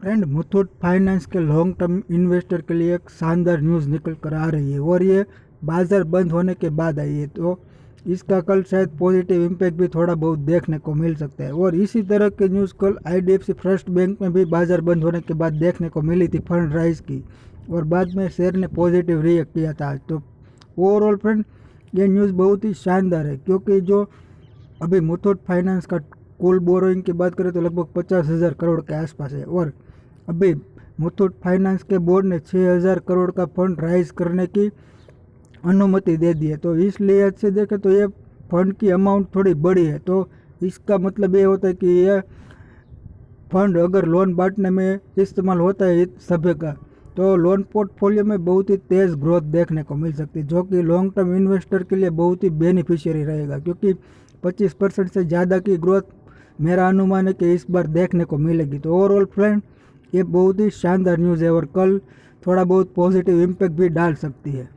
Friend, Muthoot finance के long term investor के लिए एक शानदार न्यूज़ निकल कर आ रही है और ये बाजार बंद होने के बाद आई है। तो इसका कल शायद पॉजिटिव इम्पैक्ट भी थोड़ा बहुत देखने को मिल सकता है। और इसी तरह की न्यूज़ कल IDFC फर्स्ट बैंक में भी बाजार बंद होने के बाद देखने को मिली थी फंड राइज की, और बाद में शेयर ने पॉजिटिव रिएक्ट किया था। तो ओवरऑल फ्रेंड, ये न्यूज़ बहुत ही शानदार है, क्योंकि जो अभी मुथूट फाइनेंस का कुल बोरोइंग की बात करें तो लगभग 50,000 करोड़ के आसपास है, और अभी मुथूट फाइनेंस के बोर्ड ने 6,000 करोड़ का फंड राइज करने की अनुमति दे दी है। तो इस लिहाज से देखें तो ये फंड की अमाउंट थोड़ी बड़ी है। तो इसका मतलब ये होता है कि यह फंड अगर लोन बांटने में इस्तेमाल होता है सभी का, तो लोन पोर्टफोलियो में बहुत ही तेज़ ग्रोथ देखने को मिल सकती है, जो कि लॉन्ग टर्म इन्वेस्टर के लिए बहुत ही बेनिफिशियरी रहेगा, क्योंकि 25% से ज़्यादा की ग्रोथ मेरा अनुमान है कि इस बार देखने को मिलेगी। तो ओवरऑल फ्रेंड, ये बहुत ही शानदार न्यूज़ है और कल थोड़ा बहुत पॉजिटिव इम्पैक्ट भी डाल सकती है।